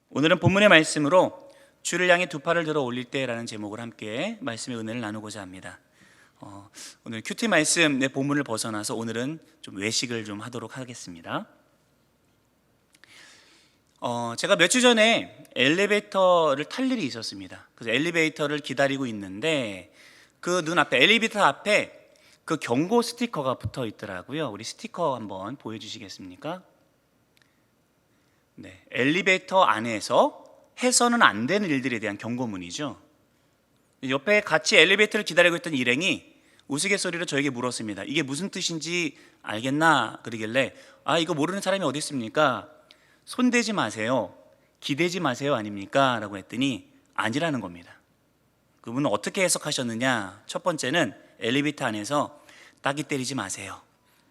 오늘은 본문의 말씀으로 주를 향해 두 팔을 들어 올릴 때라는 제목을 함께 말씀의 은혜를 나누고자 합니다. 오늘 큐티 말씀 내 본문을 벗어나서 오늘은 좀 외식을 좀 하도록 하겠습니다. 제가 몇 주 전에 엘리베이터를 탈 일이 있었습니다. 그래서 엘리베이터를 기다리고 있는데 그 눈앞에 엘리베이터 앞에 그 경고 스티커가 붙어 있더라고요. 우리 스티커 한번 보여주시겠습니까? 네, 엘리베이터 안에서 해서는 안 되는 일들에 대한 경고문이죠. 옆에 같이 엘리베이터를 기다리고 있던 일행이 우스갯소리로 저에게 물었습니다. 이게 무슨 뜻인지 알겠나? 그러길래 이거 모르는 사람이 어디 있습니까? 손대지 마세요, 기대지 마세요 아닙니까? 라고 했더니 아니라는 겁니다. 그분은 어떻게 해석하셨느냐? 첫 번째는 엘리베이터 안에서 따기 때리지 마세요.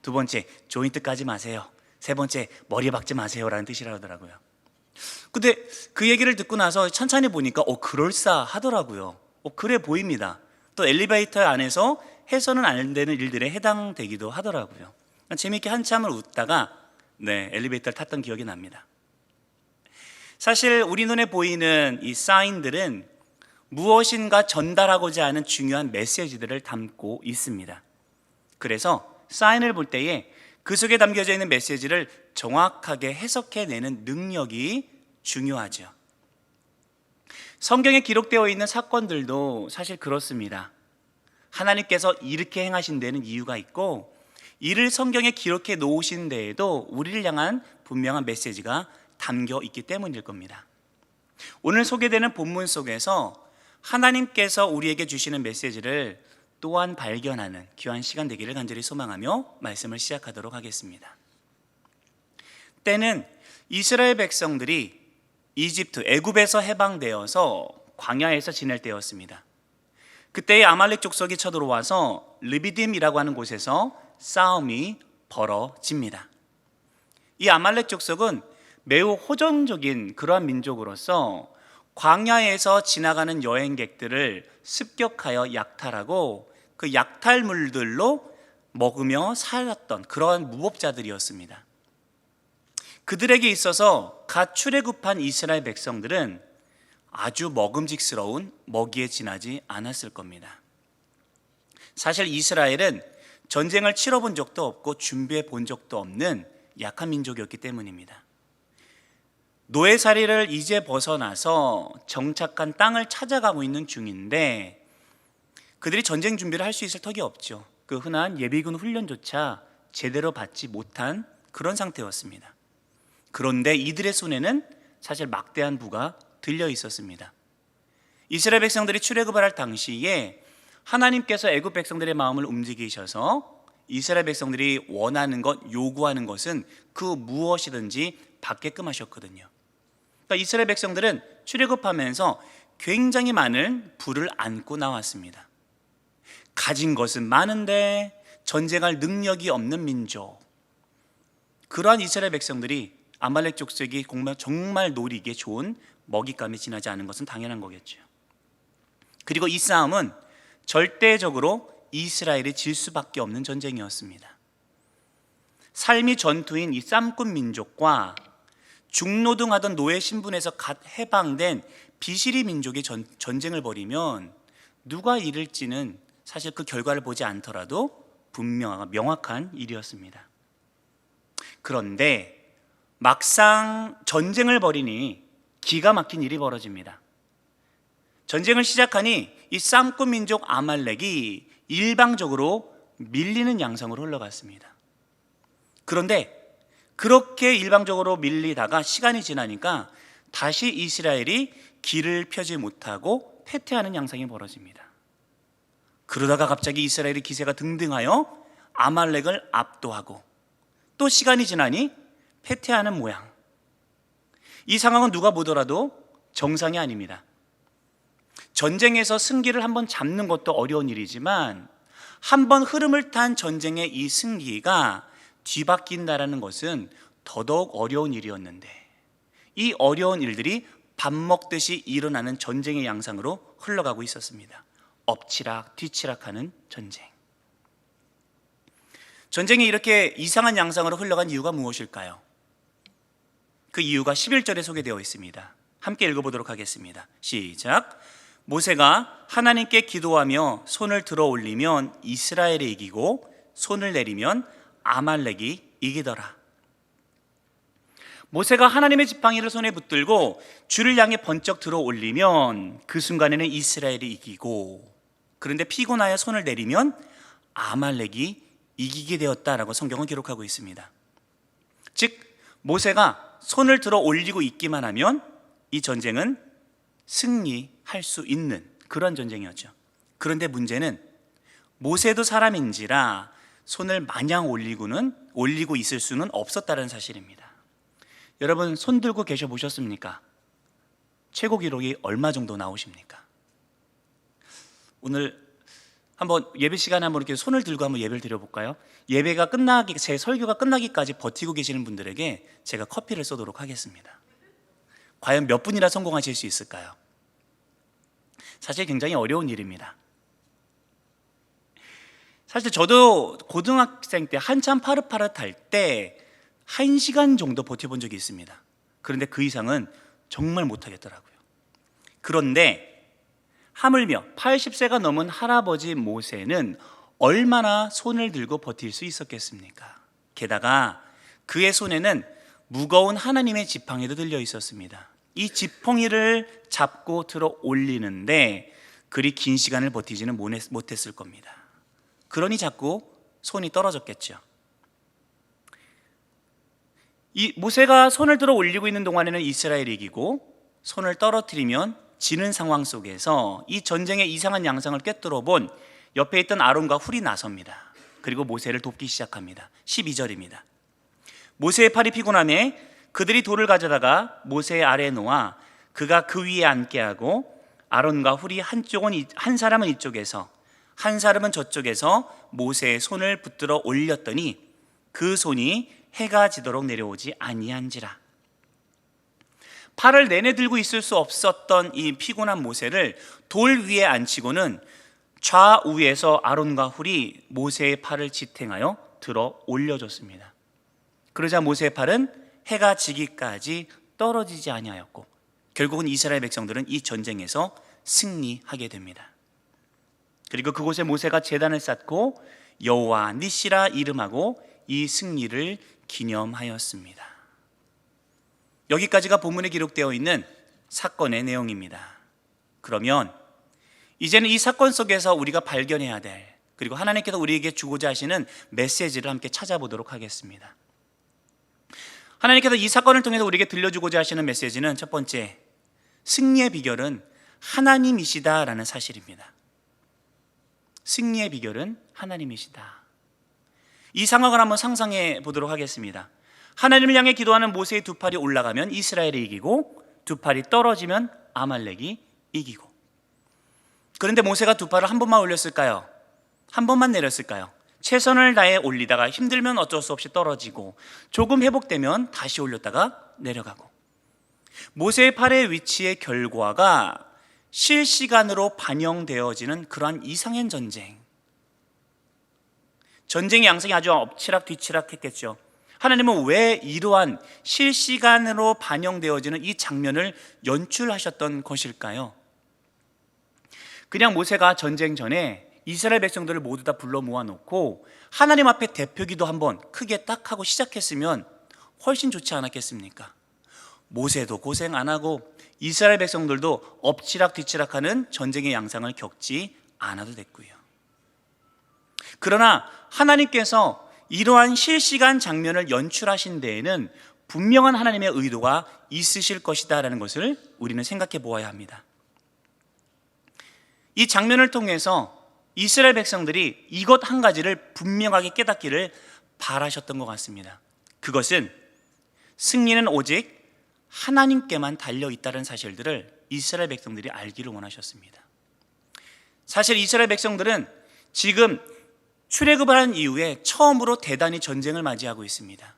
두 번째, 조인트 까지 마세요. 세 번째, 머리에 박지 마세요라는 뜻이라 하더라고요. 근데 그 얘기를 듣고 나서 천천히 보니까 그럴싸하더라고요. 그래 보입니다. 또 엘리베이터 안에서 해서는 안 되는 일들에 해당되기도 하더라고요. 재미있게 한참을 웃다가 엘리베이터를 탔던 기억이 납니다. 사실 우리 눈에 보이는 이 사인들은 무엇인가 전달하고자 하는 중요한 메시지들을 담고 있습니다. 그래서 사인을 볼 때에 그 속에 담겨져 있는 메시지를 정확하게 해석해내는 능력이 중요하죠. 성경에 기록되어 있는 사건들도 사실 그렇습니다. 하나님께서 이렇게 행하신 데는 이유가 있고, 이를 성경에 기록해 놓으신 데에도 우리를 향한 분명한 메시지가 담겨 있기 때문일 겁니다. 오늘 소개되는 본문 속에서 하나님께서 우리에게 주시는 메시지를 또한 발견하는 귀한 시간 되기를 간절히 소망하며 말씀을 시작하도록 하겠습니다. 때는 이스라엘 백성들이 이집트, 애굽에서 해방되어서 광야에서 지낼 때였습니다. 그때의 아말렉 족속이 쳐들어와서 르비딤이라고 하는 곳에서 싸움이 벌어집니다. 이 아말렉 족속은 매우 호전적인 그러한 민족으로서 광야에서 지나가는 여행객들을 습격하여 약탈하고 그 약탈물들로 먹으며 살았던 그러한 무법자들이었습니다. 그들에게 있어서 갓 출애굽한 이스라엘 백성들은 아주 먹음직스러운 먹이에 지나지 않았을 겁니다. 사실 이스라엘은 전쟁을 치러본 적도 없고 준비해 본 적도 없는 약한 민족이었기 때문입니다. 노예살이를 이제 벗어나서 정착한 땅을 찾아가고 있는 중인데 그들이 전쟁 준비를 할 수 있을 턱이 없죠. 그 흔한 예비군 훈련조차 제대로 받지 못한 그런 상태였습니다. 그런데 이들의 손에는 사실 막대한 부가 들려 있었습니다. 이스라엘 백성들이 출애굽을 할 당시에 하나님께서 애굽 백성들의 마음을 움직이셔서 이스라엘 백성들이 원하는 것, 요구하는 것은 그 무엇이든지 받게끔 하셨거든요. 그러니까 이스라엘 백성들은 출애굽하면서 굉장히 많은 부를 안고 나왔습니다. 가진 것은 많은데 전쟁할 능력이 없는 민족, 그러한 이스라엘 백성들이 아말렉 족속이 정말 노리기에 좋은 먹잇감이 지나지 않은 것은 당연한 거겠죠. 그리고 이 싸움은 절대적으로 이스라엘이 질 수밖에 없는 전쟁이었습니다. 삶이 전투인 이 쌈꾼 민족과 중노동하던 노예 신분에서 갓 해방된 비시리 민족이 전쟁을 벌이면 누가 이길지는 사실 그 결과를 보지 않더라도 명확한 일이었습니다. 그런데 막상 전쟁을 벌이니 기가 막힌 일이 벌어집니다. 전쟁을 시작하니 이 쌈꾼 민족 아말렉이 일방적으로 밀리는 양상으로 흘러갔습니다. 그런데 그렇게 일방적으로 밀리다가 시간이 지나니까 다시 이스라엘이 길을 펴지 못하고 패퇴하는 양상이 벌어집니다. 그러다가 갑자기 이스라엘의 기세가 등등하여 아말렉을 압도하고 또 시간이 지나니 패퇴하는 모양. 이 상황은 누가 보더라도 정상이 아닙니다. 전쟁에서 승기를 한번 잡는 것도 어려운 일이지만 한번 흐름을 탄 전쟁의 이 승기가 뒤바뀐다라는 것은 더더욱 어려운 일이었는데 이 어려운 일들이 밥 먹듯이 일어나는 전쟁의 양상으로 흘러가고 있었습니다. 엎치락 뒤치락하는 전쟁. 전쟁이 이렇게 이상한 양상으로 흘러간 이유가 무엇일까요? 그 이유가 11절에 소개되어 있습니다. 함께 읽어보도록 하겠습니다. 시작. 모세가 하나님께 기도하며 손을 들어 올리면 이스라엘이 이기고 손을 내리면 아말렉이 이기더라. 모세가 하나님의 지팡이를 손에 붙들고 주를 향해 번쩍 들어 올리면 그 순간에는 이스라엘이 이기고, 그런데 피곤하여 손을 내리면 아말렉이 이기게 되었다라고 성경은 기록하고 있습니다. 즉 모세가 손을 들어 올리고 있기만 하면 이 전쟁은 승리할 수 있는 그런 전쟁이었죠. 그런데 문제는 모세도 사람인지라 손을 마냥 올리고 있을 수는 없었다는 사실입니다. 여러분 손 들고 계셔 보셨습니까? 최고 기록이 얼마 정도 나오십니까? 오늘 한번 예배 시간에 한번 이렇게 손을 들고 한번 예배를 드려볼까요? 예배가 제 설교가 끝나기까지 버티고 계시는 분들에게 제가 커피를 쏘도록 하겠습니다. 과연 몇 분이나 성공하실 수 있을까요? 사실 굉장히 어려운 일입니다. 사실 저도 고등학생 때 한참 파릇파릇할 때 1시간 정도 버텨본 적이 있습니다. 그런데 그 이상은 정말 못하겠더라고요. 그런데 하물며 80세가 넘은 할아버지 모세는 얼마나 손을 들고 버틸 수 있었겠습니까? 게다가 그의 손에는 무거운 하나님의 지팡이도 들려 있었습니다. 이 지팡이를 잡고 들어 올리는데 그리 긴 시간을 버티지는 못했을 겁니다. 그러니 자꾸 손이 떨어졌겠죠. 이 모세가 손을 들어 올리고 있는 동안에는 이스라엘이 이기고 손을 떨어뜨리면 지는 상황 속에서 이 전쟁의 이상한 양상을 꿰뚫어 본 옆에 있던 아론과 훌이 나섭니다. 그리고 모세를 돕기 시작합니다. 12절입니다. 모세의 팔이 피곤함에 그들이 돌을 가져다가 모세의 아래에 놓아 그가 그 위에 앉게 하고 아론과 훌이 한 사람은 이쪽에서 한 사람은 저쪽에서 모세의 손을 붙들어 올렸더니 그 손이 해가 지도록 내려오지 아니한지라. 팔을 내내 들고 있을 수 없었던 이 피곤한 모세를 돌 위에 앉히고는 좌우에서 아론과 훌이 모세의 팔을 지탱하여 들어 올려줬습니다. 그러자 모세의 팔은 해가 지기까지 떨어지지 아니하였고 결국은 이스라엘 백성들은 이 전쟁에서 승리하게 됩니다. 그리고 그곳에 모세가 제단을 쌓고 여호와 니시라 이름하고 이 승리를 기념하였습니다. 여기까지가 본문에 기록되어 있는 사건의 내용입니다. 그러면 이제는 이 사건 속에서 우리가 발견해야 될, 그리고 하나님께서 우리에게 주고자 하시는 메시지를 함께 찾아보도록 하겠습니다. 하나님께서 이 사건을 통해서 우리에게 들려주고자 하시는 메시지는 첫 번째, 승리의 비결은 하나님이시다라는 사실입니다. 승리의 비결은 하나님이시다. 이 상황을 한번 상상해 보도록 하겠습니다. 하나님을 향해 기도하는 모세의 두 팔이 올라가면 이스라엘이 이기고 두 팔이 떨어지면 아말렉이 이기고, 그런데 모세가 두 팔을 한 번만 올렸을까요? 한 번만 내렸을까요? 최선을 다해 올리다가 힘들면 어쩔 수 없이 떨어지고 조금 회복되면 다시 올렸다가 내려가고, 모세의 팔의 위치의 결과가 실시간으로 반영되어지는 그러한 이상한 전쟁의 양상이 아주 엎치락뒤치락했겠죠. 하나님은 왜 이러한 실시간으로 반영되어지는 이 장면을 연출하셨던 것일까요? 그냥 모세가 전쟁 전에 이스라엘 백성들을 모두 다 불러 모아놓고 하나님 앞에 대표기도 한번 크게 딱 하고 시작했으면 훨씬 좋지 않았겠습니까? 모세도 고생 안 하고 이스라엘 백성들도 엎치락뒤치락하는 전쟁의 양상을 겪지 않아도 됐고요. 그러나 하나님께서 이러한 실시간 장면을 연출하신 데에는 분명한 하나님의 의도가 있으실 것이다라는 것을 우리는 생각해 보아야 합니다. 이 장면을 통해서 이스라엘 백성들이 이것 한 가지를 분명하게 깨닫기를 바라셨던 것 같습니다. 그것은 승리는 오직 하나님께만 달려있다는 사실들을 이스라엘 백성들이 알기를 원하셨습니다. 사실 이스라엘 백성들은 지금 출애굽을 한 이후에 처음으로 대단히 전쟁을 맞이하고 있습니다.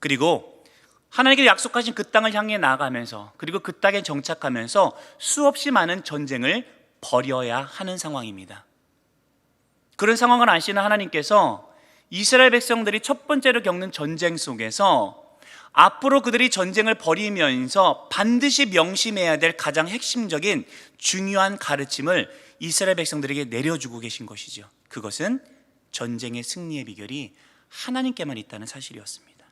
그리고 하나님께 약속하신 그 땅을 향해 나아가면서, 그리고 그 땅에 정착하면서 수없이 많은 전쟁을 벌여야 하는 상황입니다. 그런 상황을 아시는 하나님께서 이스라엘 백성들이 첫 번째로 겪는 전쟁 속에서 앞으로 그들이 전쟁을 벌이면서 반드시 명심해야 될 가장 핵심적인 중요한 가르침을 이스라엘 백성들에게 내려주고 계신 것이죠. 그것은 전쟁의 승리의 비결이 하나님께만 있다는 사실이었습니다.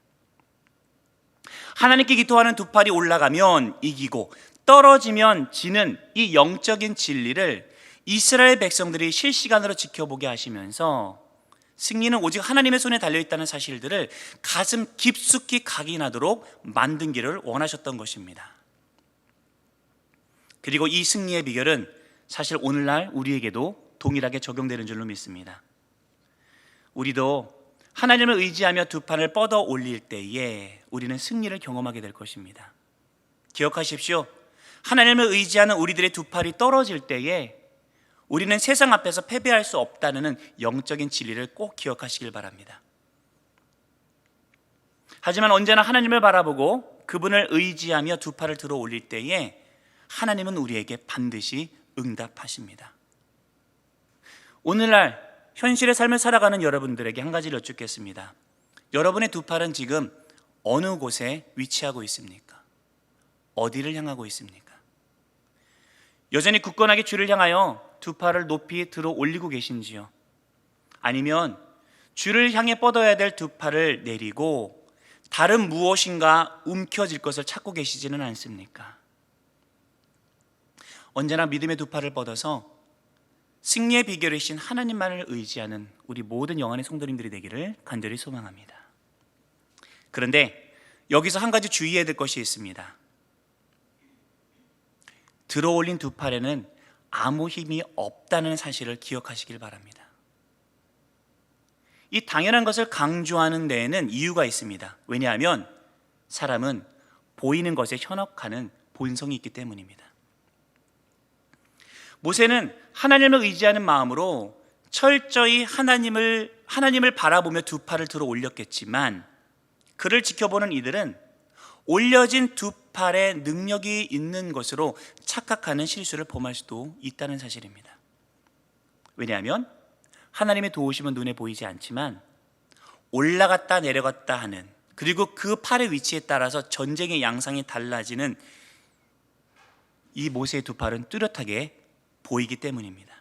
하나님께 기도하는 두 팔이 올라가면 이기고 떨어지면 지는 이 영적인 진리를 이스라엘 백성들이 실시간으로 지켜보게 하시면서 승리는 오직 하나님의 손에 달려있다는 사실들을 가슴 깊숙이 각인하도록 만든기를 원하셨던 것입니다. 그리고 이 승리의 비결은 사실 오늘날 우리에게도 동일하게 적용되는 줄로 믿습니다. 우리도 하나님을 의지하며 두 팔을 뻗어 올릴 때에 우리는 승리를 경험하게 될 것입니다. 기억하십시오. 하나님을 의지하는 우리들의 두 팔이 떨어질 때에 우리는 세상 앞에서 패배할 수 없다는 영적인 진리를 꼭 기억하시길 바랍니다. 하지만 언제나 하나님을 바라보고 그분을 의지하며 두 팔을 들어 올릴 때에 하나님은 우리에게 반드시 응답하십니다. 오늘날 현실의 삶을 살아가는 여러분들에게 한 가지를 여쭙겠습니다. 여러분의 두 팔은 지금 어느 곳에 위치하고 있습니까? 어디를 향하고 있습니까? 여전히 굳건하게 주를 향하여 두 팔을 높이 들어 올리고 계신지요? 아니면 주를 향해 뻗어야 될 두 팔을 내리고 다른 무엇인가 움켜질 것을 찾고 계시지는 않습니까? 언제나 믿음의 두 팔을 뻗어서 승리의 비결이신 하나님만을 의지하는 우리 모든 영안의 성도님들이 되기를 간절히 소망합니다. 그런데 여기서 한 가지 주의해야 될 것이 있습니다. 들어 올린 두 팔에는 아무 힘이 없다는 사실을 기억하시길 바랍니다. 이 당연한 것을 강조하는 데에는 이유가 있습니다. 왜냐하면 사람은 보이는 것에 현혹하는 본성이 있기 때문입니다. 모세는 하나님을 의지하는 마음으로 철저히 하나님을 바라보며 두 팔을 들어 올렸겠지만 그를 지켜보는 이들은 올려진 두 팔에 능력이 있는 것으로 착각하는 실수를 범할 수도 있다는 사실입니다. 왜냐하면 하나님의 도우심은 눈에 보이지 않지만 올라갔다 내려갔다 하는, 그리고 그 팔의 위치에 따라서 전쟁의 양상이 달라지는 이 모세의 두 팔은 뚜렷하게 보이기 때문입니다.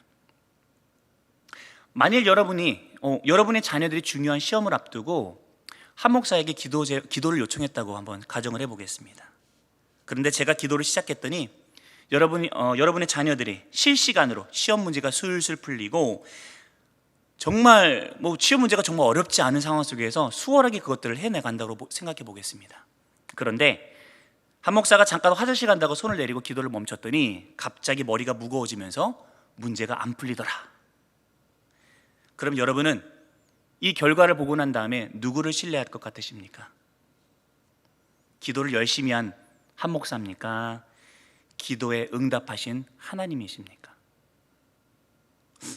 만일 여러분의 자녀들이 중요한 시험을 앞두고 한 목사에게 기도를 요청했다고 한번 가정을 해보겠습니다. 그런데 제가 기도를 시작했더니 여러분의 자녀들이 실시간으로 시험 문제가 술술 풀리고 정말 시험 문제가 정말 어렵지 않은 상황 속에서 수월하게 그것들을 해내간다고 생각해 보겠습니다. 그런데 한 목사가 잠깐 화장실 간다고 손을 내리고 기도를 멈췄더니 갑자기 머리가 무거워지면서 문제가 안 풀리더라. 그럼 여러분은 이 결과를 보고 난 다음에 누구를 신뢰할 것 같으십니까? 기도를 열심히 한 한 목사입니까? 기도에 응답하신 하나님이십니까?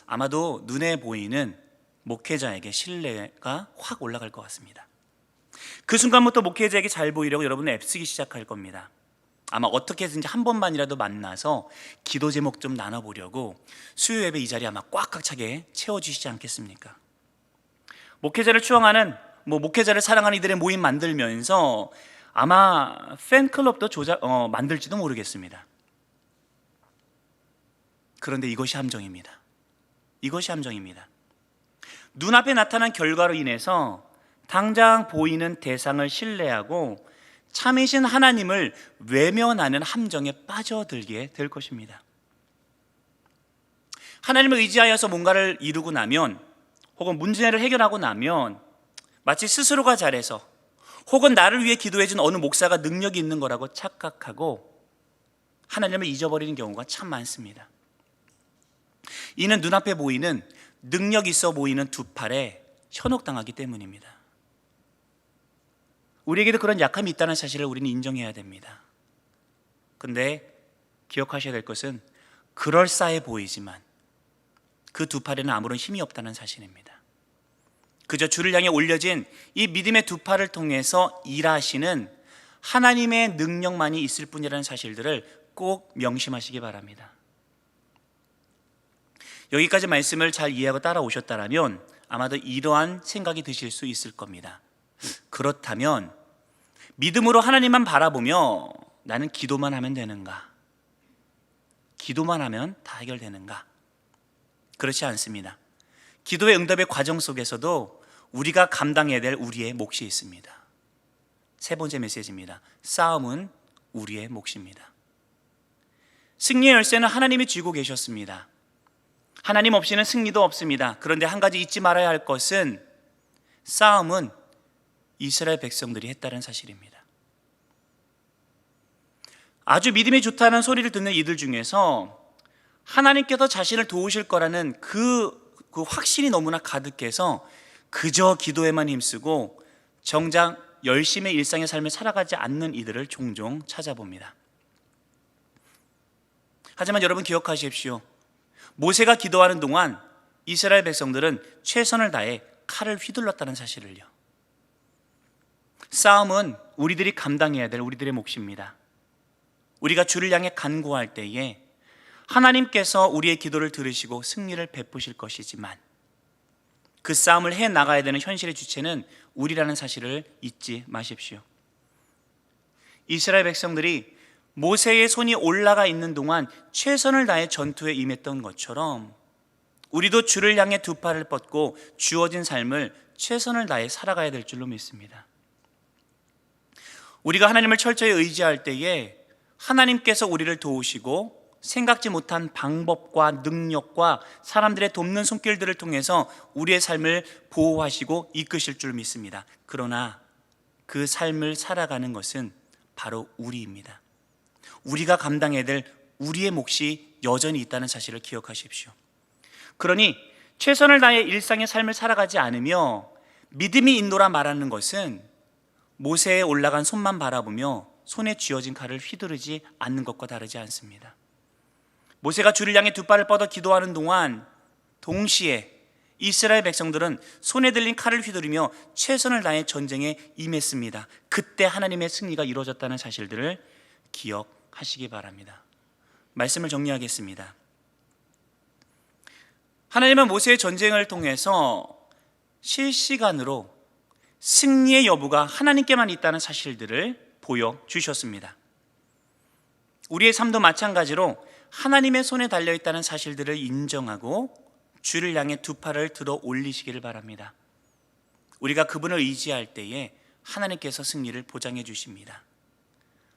아마도 눈에 보이는 목회자에게 신뢰가 확 올라갈 것 같습니다. 그 순간부터 목회자에게 잘 보이려고 여러분은 애쓰기 시작할 겁니다. 아마 어떻게 해서든지 한 번만이라도 만나서 기도 제목 좀 나눠보려고 수요 예배 이 자리 아마 꽉꽉 차게 채워주시지 않겠습니까? 목회자를 추앙하는 목회자를 사랑하는 이들의 모임 만들면서 아마 팬클럽도 만들지도 모르겠습니다. 그런데 이것이 함정입니다. 이것이 함정입니다. 눈앞에 나타난 결과로 인해서 당장 보이는 대상을 신뢰하고 참이신 하나님을 외면하는 함정에 빠져들게 될 것입니다. 하나님을 의지하여서 뭔가를 이루고 나면, 혹은 문제를 해결하고 나면 마치 스스로가 잘해서, 혹은 나를 위해 기도해준 어느 목사가 능력이 있는 거라고 착각하고 하나님을 잊어버리는 경우가 참 많습니다. 이는 눈앞에 보이는 능력 있어 보이는 두 팔에 현혹당하기 때문입니다. 우리에게도 그런 약함이 있다는 사실을 우리는 인정해야 됩니다. 그런데 기억하셔야 될 것은 그럴싸해 보이지만 그 두 팔에는 아무런 힘이 없다는 사실입니다. 그저 주를 향해 올려진 이 믿음의 두 팔을 통해서 일하시는 하나님의 능력만이 있을 뿐이라는 사실들을 꼭 명심하시기 바랍니다. 여기까지 말씀을 잘 이해하고 따라오셨다면 아마도 이러한 생각이 드실 수 있을 겁니다. 그렇다면 믿음으로 하나님만 바라보며 나는 기도만 하면 되는가? 기도만 하면 다 해결되는가? 그렇지 않습니다. 기도의 응답의 과정 속에서도 우리가 감당해야 될 우리의 몫이 있습니다. 세 번째 메시지입니다. 싸움은 우리의 몫입니다. 승리의 열쇠는 하나님이 쥐고 계셨습니다. 하나님 없이는 승리도 없습니다. 그런데 한 가지 잊지 말아야 할 것은 싸움은 이스라엘 백성들이 했다는 사실입니다. 아주 믿음이 좋다는 소리를 듣는 이들 중에서 하나님께서 자신을 도우실 거라는 그 확신이 너무나 가득해서 그저 기도에만 힘쓰고 정작 열심히 일상의 삶을 살아가지 않는 이들을 종종 찾아봅니다. 하지만 여러분 기억하십시오. 모세가 기도하는 동안 이스라엘 백성들은 최선을 다해 칼을 휘둘렀다는 사실을요. 싸움은 우리들이 감당해야 될 우리들의 몫입니다. 우리가 주를 향해 간구할 때에 하나님께서 우리의 기도를 들으시고 승리를 베푸실 것이지만 그 싸움을 해 나가야 되는 현실의 주체는 우리라는 사실을 잊지 마십시오. 이스라엘 백성들이 모세의 손이 올라가 있는 동안 최선을 다해 전투에 임했던 것처럼 우리도 주를 향해 두 팔을 뻗고 주어진 삶을 최선을 다해 살아가야 될 줄로 믿습니다. 우리가 하나님을 철저히 의지할 때에 하나님께서 우리를 도우시고 생각지 못한 방법과 능력과 사람들의 돕는 손길들을 통해서 우리의 삶을 보호하시고 이끄실 줄 믿습니다. 그러나 그 삶을 살아가는 것은 바로 우리입니다. 우리가 감당해야 될 우리의 몫이 여전히 있다는 사실을 기억하십시오. 그러니 최선을 다해 일상의 삶을 살아가지 않으며 믿음이 인도라 말하는 것은 모세에 올라간 손만 바라보며 손에 쥐어진 칼을 휘두르지 않는 것과 다르지 않습니다. 모세가 주를 향해 두 발을 뻗어 기도하는 동안 동시에 이스라엘 백성들은 손에 들린 칼을 휘두르며 최선을 다해 전쟁에 임했습니다. 그때 하나님의 승리가 이루어졌다는 사실들을 기억하시기 바랍니다. 말씀을 정리하겠습니다. 하나님은 모세의 전쟁을 통해서 실시간으로 승리의 여부가 하나님께만 있다는 사실들을 보여주셨습니다. 우리의 삶도 마찬가지로 하나님의 손에 달려있다는 사실들을 인정하고 주를 향해 두 팔을 들어 올리시기를 바랍니다. 우리가 그분을 의지할 때에 하나님께서 승리를 보장해 주십니다.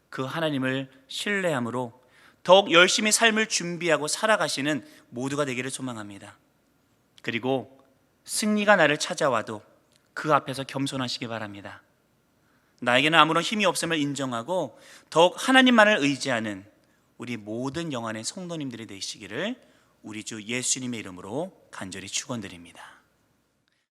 그 하나님을 신뢰함으로 더욱 열심히 삶을 준비하고 살아가시는 모두가 되기를 소망합니다. 그리고 승리가 나를 찾아와도 그 앞에서 겸손하시기 바랍니다. 나에게는 아무런 힘이 없음을 인정하고 더욱 하나님만을 의지하는 우리 모든 영안의 성도님들이 되시기를 우리 주 예수님의 이름으로 간절히 축원드립니다.